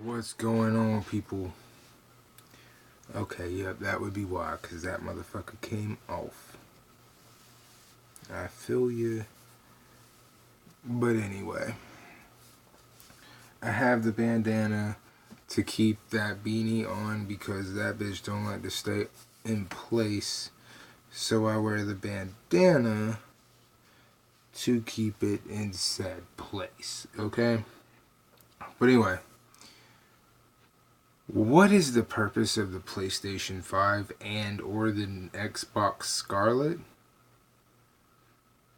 What's going on, people? Okay, yep, that would be why, because that motherfucker came off. I feel you. But anyway, I have the bandana to keep that beanie on because that bitch don't like to stay in place. So I wear the bandana to keep it in said place, okay? But anyway, what is the purpose of the PlayStation 5 and or the Xbox Scarlet?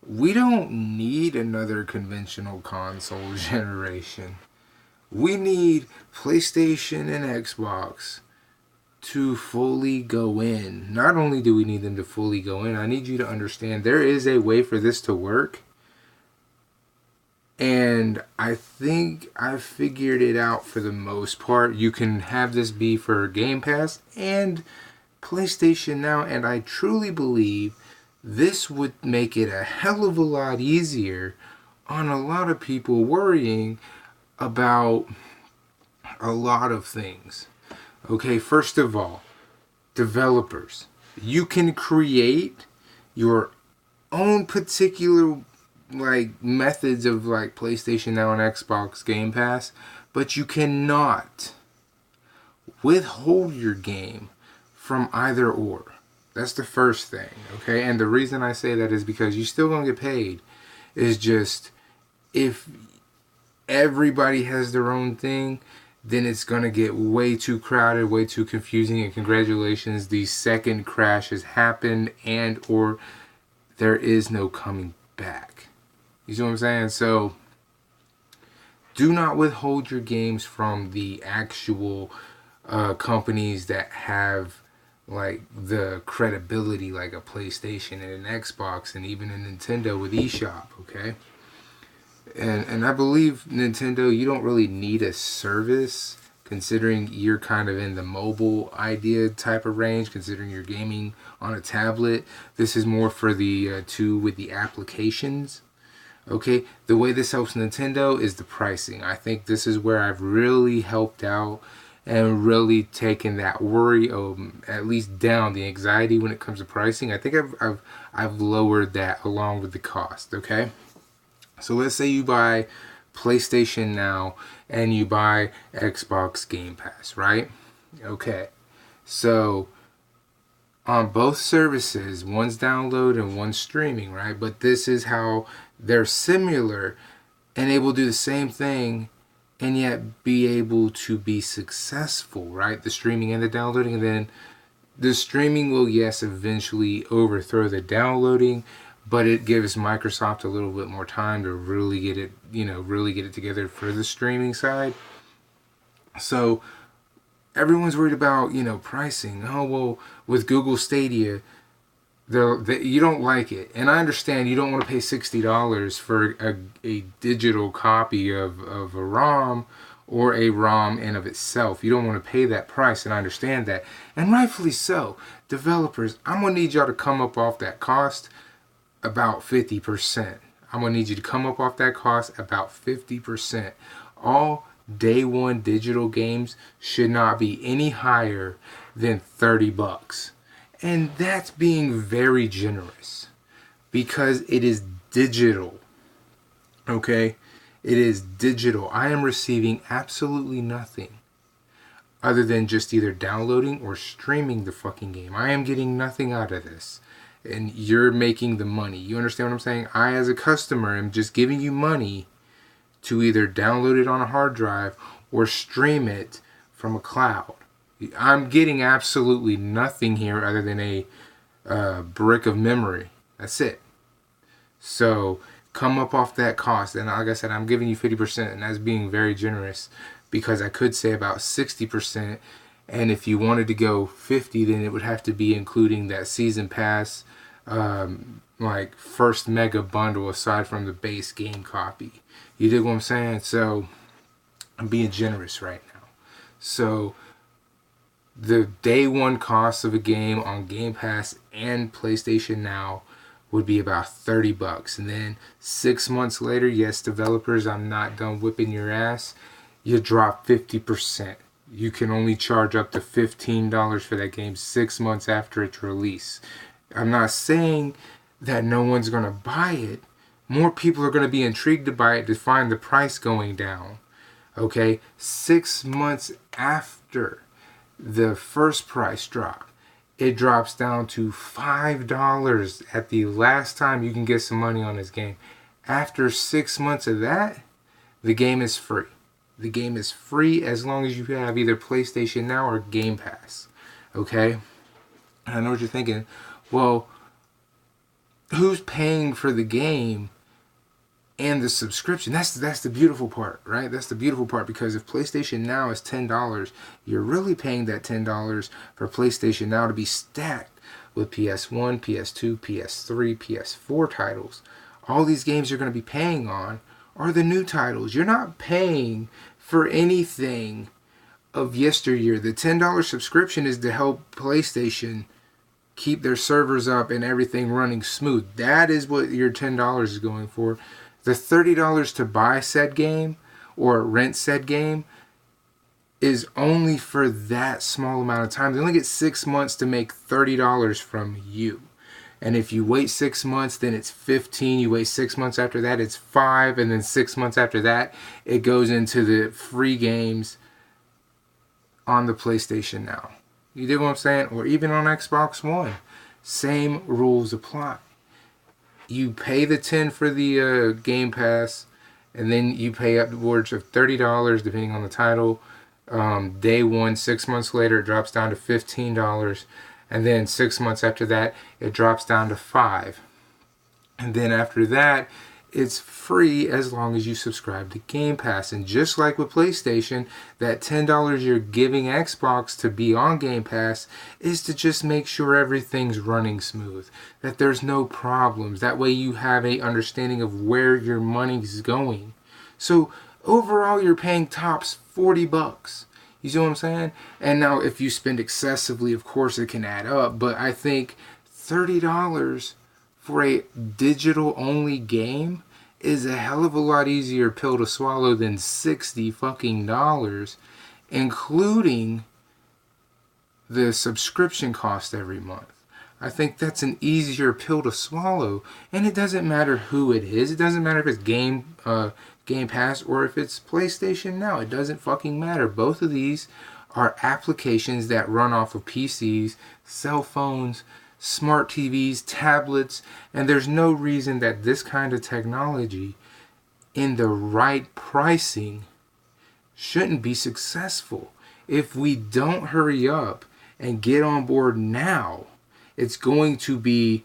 We don't need another conventional console generation. We need PlayStation and Xbox to fully go in. Not only do we need them to fully go in, I need you to understand there is a way for this to work. And I think I figured it out for the most part. You can have this be for Game Pass and PlayStation Now, and I truly believe this would make it a hell of a lot easier on a lot of people worrying about a lot of things. Okay, first of all, developers. You can create your own particular methods of PlayStation Now and Xbox Game Pass, but you cannot withhold your game from either or. That's the first thing, okay? And the reason I say that is because you still gonna get paid. It's just if everybody has their own thing, then it's gonna get way too crowded, way too confusing. And congratulations, the second crash has happened, and or there is no coming back. You see what I'm saying? So do not withhold your games from the actual companies that have the credibility like a PlayStation and an Xbox and even a Nintendo with eShop, okay? And I believe Nintendo, you don't really need a service considering you're kind of in the mobile idea type of range, considering you're gaming on a tablet. This is more for the two with the applications. Okay, the way this helps Nintendo is the pricing. I think this is where I've really helped out and really taken that worry at least down, the anxiety when it comes to pricing. I think I've lowered that along with the cost. Okay, so let's say you buy PlayStation Now and you buy Xbox Game Pass, right? Okay, so on both services, one's download and one's streaming, right? But this is how they're similar and they will do the same thing and yet be able to be successful, right? The streaming and the downloading, and then the streaming will, yes, eventually overthrow the downloading, but it gives Microsoft a little bit more time to really get it, really get it together for the streaming side. So everyone's worried about, pricing. Oh, well, with Google Stadia, you don't like it. And I understand you don't want to pay $60 for a digital copy of a ROM or a ROM in of itself. You don't want to pay that price, and I understand that. And rightfully so. Developers, I'm going to need y'all to come up off that cost about 50%. I'm going to need you to come up off that cost about 50%. All day one digital games should not be any higher than $30. And that's being very generous because it is digital. Okay? It is digital. I am receiving absolutely nothing other than just either downloading or streaming the fucking game. I am getting nothing out of this. And you're making the money. You understand what I'm saying? I, as a customer, am just giving you money to either download it on a hard drive or stream it from a cloud. I'm getting absolutely nothing here other than a brick of memory. That's it. So come up off that cost. And like I said, I'm giving you 50%, and that's being very generous because I could say about 60%. And if you wanted to go 50, then it would have to be including that season pass, first mega bundle aside from the base game copy. You dig what I'm saying? So I'm being generous right now. So the day one cost of a game on Game Pass and PlayStation Now would be about $30. And then 6 months later, yes, developers, I'm not done whipping your ass. you drop 50%. You can only charge up to $15 for that game 6 months after its release. I'm not saying that no one's going to buy it. More people are going to be intrigued to buy it to find the price going down. Okay? 6 months after the first price drop, it drops down to $5 at the last time you can get some money on this game. After 6 months of that, the game is free. The game is free as long as you have either PlayStation Now or Game Pass. Okay? And I know what you're thinking. Well, who's paying for the game and the subscription? That's the beautiful part, right? That's the beautiful part, because if PlayStation Now is $10, you're really paying that $10 for PlayStation Now to be stacked with PS1, PS2, PS3, PS4 titles. All these games you're going to be paying on are the new titles. You're not paying for anything of yesteryear. The $10 subscription is to help PlayStation keep their servers up and everything running smooth. That is what your $10 is going for. The $30 to buy said game or rent said game is only for that small amount of time. They only get 6 months to make $30 from you. And if you wait 6 months, then it's 15. You wait 6 months after that, it's 5. And then 6 months after that, it goes into the free games on the PlayStation Now. You dig what I'm saying? Or even on Xbox One. Same rules apply. You pay the $10 for the Game Pass, and then you pay upwards of $30 depending on the title. Day one, 6 months later, it drops down to $15. And then 6 months after that, it drops down to $5. And then after that, it's free as long as you subscribe to Game Pass. And just like with PlayStation, that $10 you're giving Xbox to be on Game Pass is to just make sure everything's running smooth, that there's no problems. That way you have a understanding of where your money's going. So overall, you're paying tops $40. You see what I'm saying? And now if you spend excessively, of course it can add up. But I think $30 for a digital only game is a hell of a lot easier pill to swallow than $60 fucking dollars, including the subscription cost every month. I think that's an easier pill to swallow, and it doesn't matter who it is. It doesn't matter if it's Game Pass or if it's PlayStation Now. It doesn't fucking matter. Both of these are applications that run off of PCs, cell phones, smart TVs, tablets, and there's no reason that this kind of technology in the right pricing shouldn't be successful. If we don't hurry up and get on board now, it's going to be,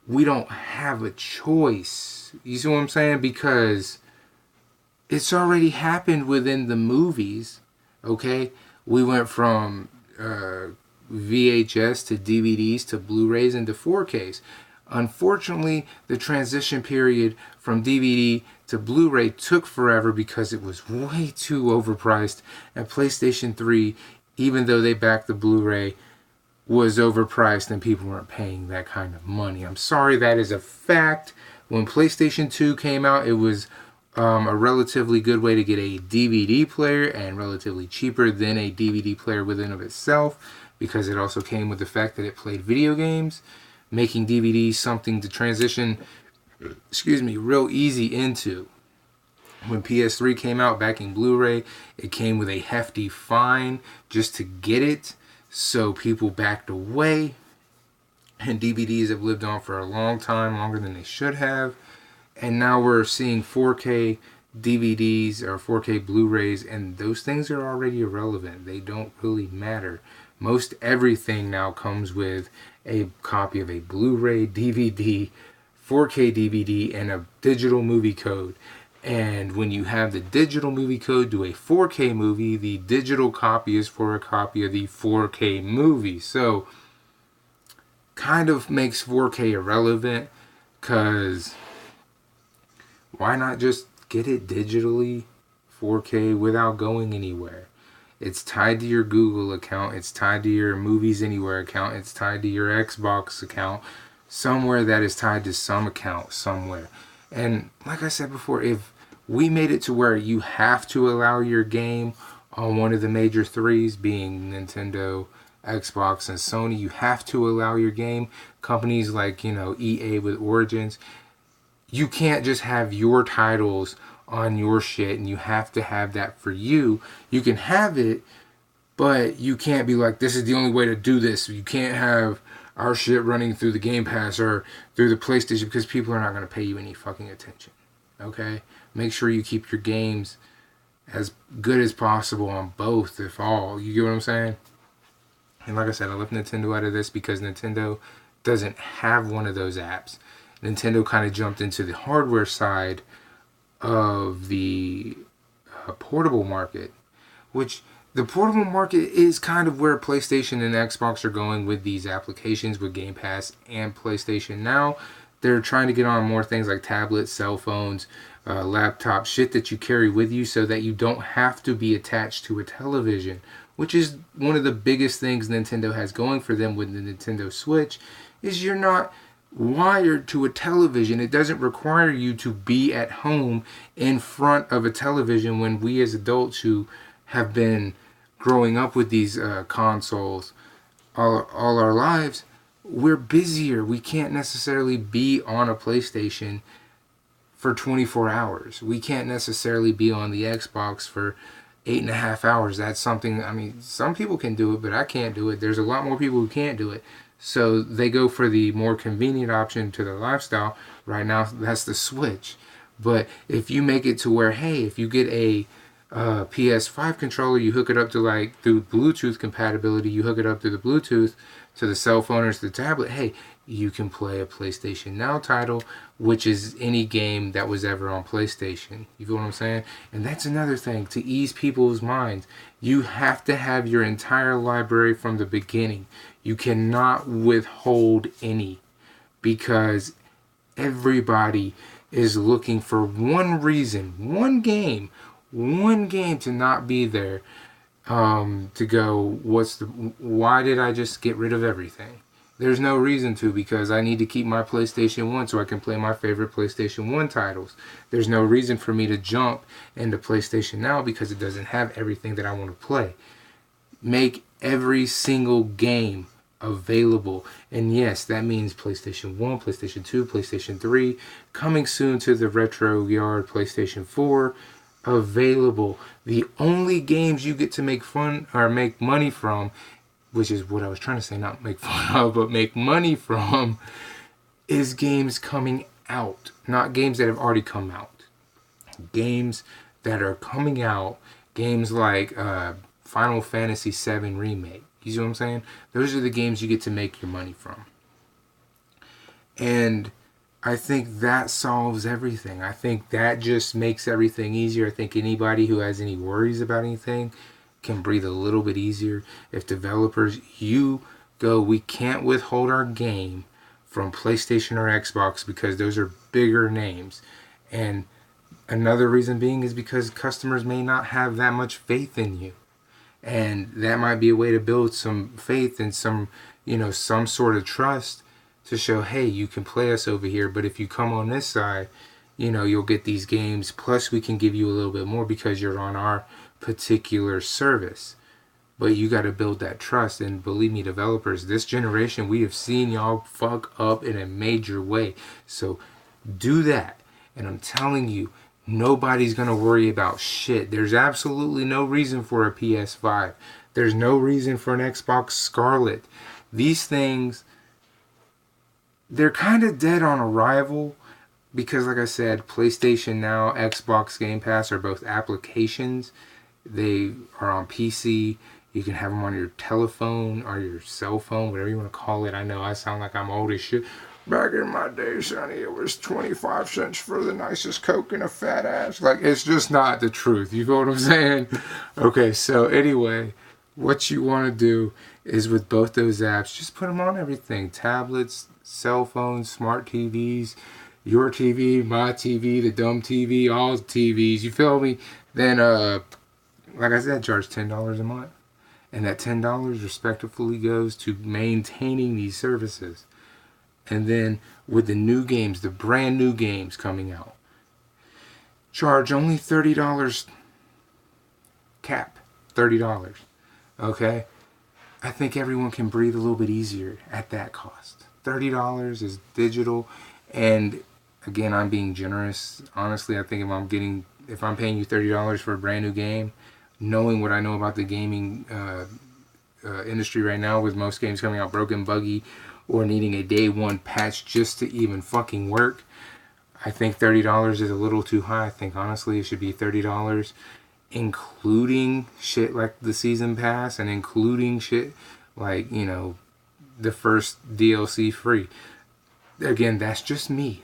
we don't have a choice. You see what I'm saying? Because it's already happened within the movies, okay? We went from VHS to DVDs to Blu-rays and to 4Ks. Unfortunately, the transition period from DVD to Blu-ray took forever because it was way too overpriced. And PlayStation 3, even though they backed the Blu-ray, was overpriced and people weren't paying that kind of money. I'm sorry, that is a fact. When PlayStation 2 came out, it was a relatively good way to get a DVD player and relatively cheaper than a DVD player within of itself, because it also came with the fact that it played video games, making DVDs something to transition, real easy into. When PS3 came out backing Blu-ray, it came with a hefty fine just to get it, so people backed away, and DVDs have lived on for a long time, longer than they should have. And now we're seeing 4K DVDs or 4K Blu-rays, and those things are already irrelevant. They don't really matter. Most everything now comes with a copy of a Blu-ray, DVD, 4K DVD, and a digital movie code. And when you have the digital movie code to a 4K movie, the digital copy is for a copy of the 4K movie. So, kind of makes 4K irrelevant, because why not just get it digitally 4K without going anywhere? It's tied to your Google account, it's tied to your Movies Anywhere account, it's tied to your Xbox account, somewhere that is tied to some account somewhere. And like I said before, if we made it to where you have to allow your game on one of the major threes, being Nintendo, Xbox, and Sony. You have to allow your game. Companies like, EA with Origins, you can't just have your titles on your shit, and you have to have that for you. You can have it, but you can't be like, this is the only way to do this. You can't have our shit running through the Game Pass or through the PlayStation, because people are not going to pay you any fucking attention. Okay? Make sure you keep your games as good as possible on both, if all. You get what I'm saying? And like I said, I left Nintendo out of this because Nintendo doesn't have one of those apps. Nintendo kind of jumped into the hardware side of the portable market, which the portable market is kind of where PlayStation and Xbox are going with these applications with Game Pass and PlayStation Now. They're trying to get on more things like tablets, cell phones, laptops, shit that you carry with you so that you don't have to be attached to a television, which is one of the biggest things Nintendo has going for them with the Nintendo Switch, is you're not wired to a television. It doesn't require you to be at home in front of a television, when we as adults who have been growing up with these consoles all our lives, we're busier. We can't necessarily be on a PlayStation for 24 hours. We can't necessarily be on the Xbox for 8.5 hours. That's something, I mean, some people can do it, but I can't do it. There's a lot more people who can't do it. So they go for the more convenient option to their lifestyle. Right now, that's the Switch. But if you make it to where, hey, if you get a PS5 controller, you hook it up to through Bluetooth compatibility, you hook it up to the Bluetooth to the cell phone or to the tablet, hey, you can play a PlayStation Now title, which is any game that was ever on PlayStation. You feel what I'm saying? And that's another thing, to ease people's minds. You have to have your entire library from the beginning. You cannot withhold any, because everybody is looking for one reason, one game to not be there, to go, why did I just get rid of everything? There's no reason to, because I need to keep my PlayStation 1 so I can play my favorite PlayStation 1 titles. There's no reason for me to jump into PlayStation Now because it doesn't have everything that I want to play. Make every single game available. And yes, that means PlayStation 1, PlayStation 2, PlayStation 3, coming soon to the retro yard, PlayStation 4, available. The only games you get to make fun or make money from, which is what I was trying to say, not make fun of, but make money from, is games coming out. Not games that have already come out. Games that are coming out. Games like Final Fantasy VII Remake. You see what I'm saying? Those are the games you get to make your money from. And I think that solves everything. I think that just makes everything easier. I think anybody who has any worries about anything can breathe a little bit easier. If developers, we can't withhold our game from PlayStation or Xbox because those are bigger names. And another reason being is because customers may not have that much faith in you. And that might be a way to build some faith and some sort of trust to show, hey, you can play us over here, but if you come on this side, you'll get these games, plus we can give you a little bit more because you're on our particular service. But you got to build that trust, and believe me, developers, this generation, we have seen y'all fuck up in a major way. So do that, and I'm telling you, nobody's going to worry about shit. There's absolutely no reason for a PS5. There's no reason for an Xbox Scarlet. These things, they're kind of dead on arrival because, like I said, PlayStation Now, Xbox Game Pass are both applications. They are on PC. You can have them on your telephone or your cell phone, whatever you want to call it. I know I sound like I'm old as shit. Back in my day, Sonny, it was 25 cents for the nicest Coke and a fat ass. It's just not the truth. You know what I'm saying? Okay, so anyway, what you want to do is with both those apps, just put them on everything. Tablets, cell phones, smart TVs, your TV, my TV, the dumb TV, all TVs. You feel me? Then, like I said, charge $10 a month. And that $10 respectively goes to maintaining these services. And then with the new games, the brand new games coming out, charge only $30 cap. $30. Okay? I think everyone can breathe a little bit easier at that cost. $30 is digital, and again, I'm being generous. Honestly, I think if I'm paying you $30 for a brand new game, knowing what I know about the gaming industry right now, with most games coming out broken, buggy, or needing a day one patch just to even fucking work, I think $30 is a little too high. I think honestly it should be $30, including shit like the season pass and including shit like, the first DLC free. Again, that's just me.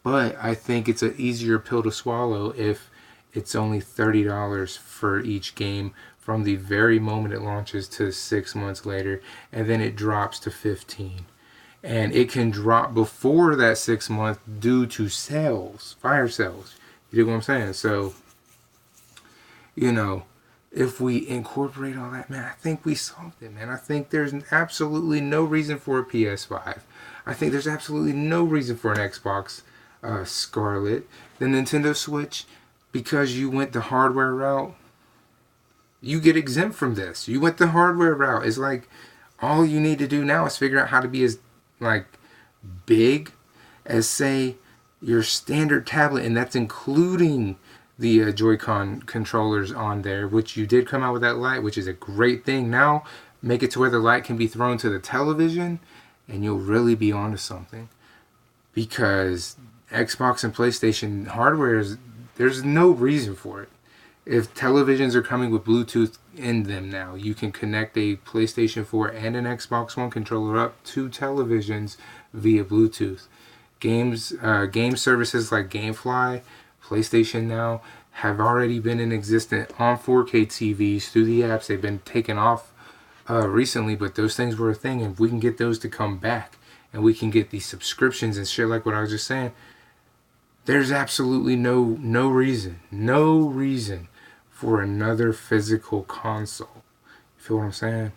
But I think it's an easier pill to swallow if it's only $30 for each game from the very moment it launches to 6 months later, and then it drops to 15. And it can drop before that 6 month due to sales, fire sales. You get what I'm saying? So, if we incorporate all that, man, I think we solved it, man. I think there's absolutely no reason for a PS5. I think there's absolutely no reason for an Xbox Scarlet. The Nintendo Switch, because you went the hardware route, you get exempt from this. You went the hardware route. It's like all you need to do now is figure out how to be as big as, say, your standard tablet, and that's including the Joy-Con controllers on there, which you did come out with that light, which is a great thing. Now make it to where the light can be thrown to the television, and you'll really be onto something. Because Xbox and PlayStation hardware there's no reason for it. If televisions are coming with Bluetooth in them now, you can connect a PlayStation 4 and an Xbox One controller up to televisions via Bluetooth. Game services like GameFly, PlayStation Now, have already been in existence on 4K TVs through the apps. They've been taken off recently, but those things were a thing, and if we can get those to come back, and we can get these subscriptions and shit like what I was just saying, there's absolutely no reason for another physical console. You feel what I'm saying?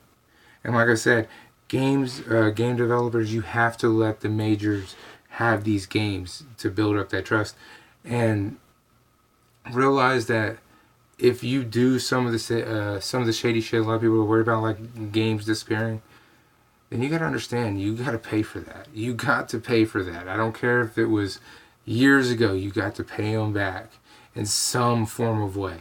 And like I said, game developers, you have to let the majors have these games to build up that trust, and realize that if you do some of the shady shit a lot of people are worried about, like games disappearing, then you gotta understand, you gotta pay for that. You got to pay for that. I don't care if it was years ago, you got to pay them back in some form of way.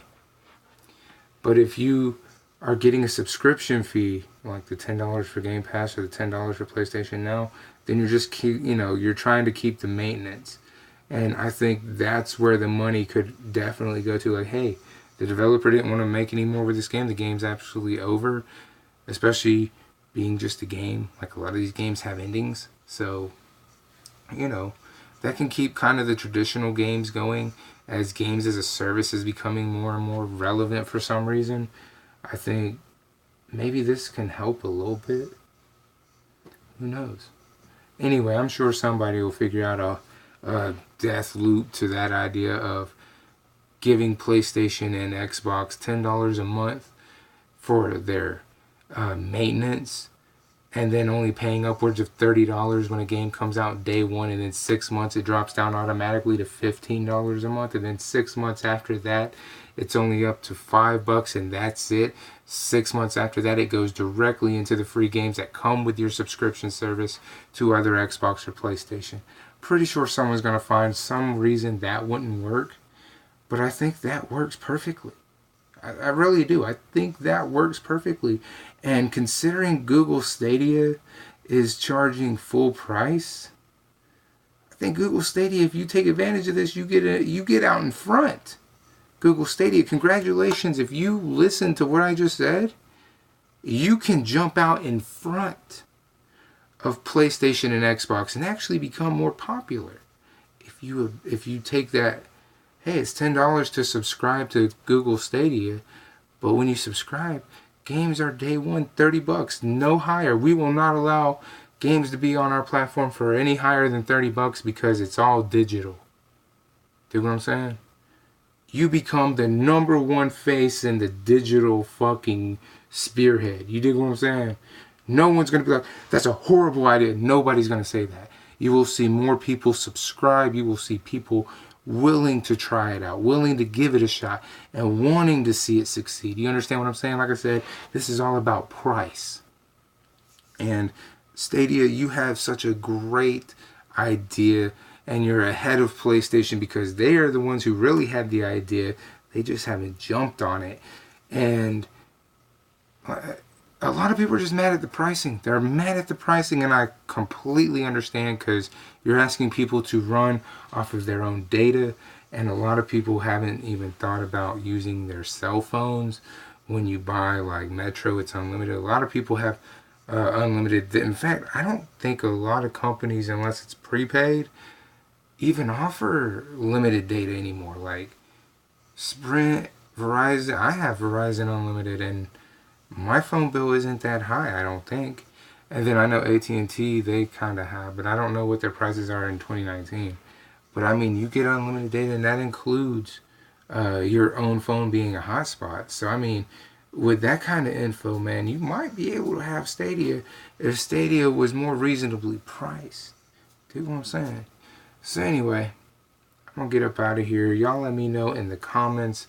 But if you are getting a subscription fee, like the $10 for Game Pass or the $10 for PlayStation Now, then you're just you're trying to keep the maintenance. And I think that's where the money could definitely go to. Like, hey, the developer didn't want to make any more with this game. The game's absolutely over, especially being just a game. Like, a lot of these games have endings. So, that can keep kind of the traditional games going, as games as a service is becoming more and more relevant for some reason. I think maybe this can help a little bit. Who knows? Anyway, I'm sure somebody will figure out a death loop to that idea of giving PlayStation and Xbox $10 a month for their maintenance, and then only paying upwards of $30 when a game comes out day one, and then 6 months it drops down automatically to $15 a month, and then 6 months after that it's only up to $5, and that's it. 6 months after that it goes directly into the free games that come with your subscription service to either Xbox or PlayStation. Pretty sure someone's going to find some reason that wouldn't work, but I think that works perfectly. I really do. I think that works perfectly. And considering Google Stadia is charging full price, I think Google Stadia, if you take advantage of this, you get out in front. Google Stadia, congratulations. If you listen to what I just said, you can jump out in front of PlayStation and Xbox and actually become more popular. If you take that, hey, it's $10 to subscribe to Google Stadia, but when you subscribe, games are day one $30, no higher. We will not allow games to be on our platform for any higher than $30 because it's all digital. Do you know what I'm saying? You become the number one face in the digital fucking spearhead. You dig what I'm saying? No one's going to be like, that's a horrible idea. Nobody's going to say that. You will see more people subscribe. You will see people willing to try it out, willing to give it a shot, and wanting to see it succeed. You understand what I'm saying? Like I said, this is all about price. And Stadia, you have such a great idea, and you're ahead of PlayStation because they are the ones who really had the idea. They just haven't jumped on it. And a lot of people are just mad at the pricing. They're mad at the pricing, and I completely understand because you're asking people to run off of their own data, and a lot of people haven't even thought about using their cell phones. When you buy like Metro, it's unlimited. A lot of people have unlimited. In fact, I don't think a lot of companies, unless it's prepaid, even offer limited data anymore. Like Sprint, Verizon. I have Verizon Unlimited, and my phone bill isn't that high, I don't think. And then I know AT&T, they kind of have, but I don't know what their prices are in 2019. But I mean, you get unlimited data, and that includes your own phone being a hotspot. So I mean, with that kind of info, man, you might be able to have Stadia if Stadia was more reasonably priced. Do you know what I'm saying? So anyway, I'm going to get up out of here. Y'all let me know in the comments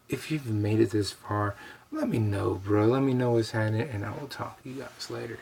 if you've made it this far. Let me know, bro. Let me know what's happening, and I will talk to you guys later.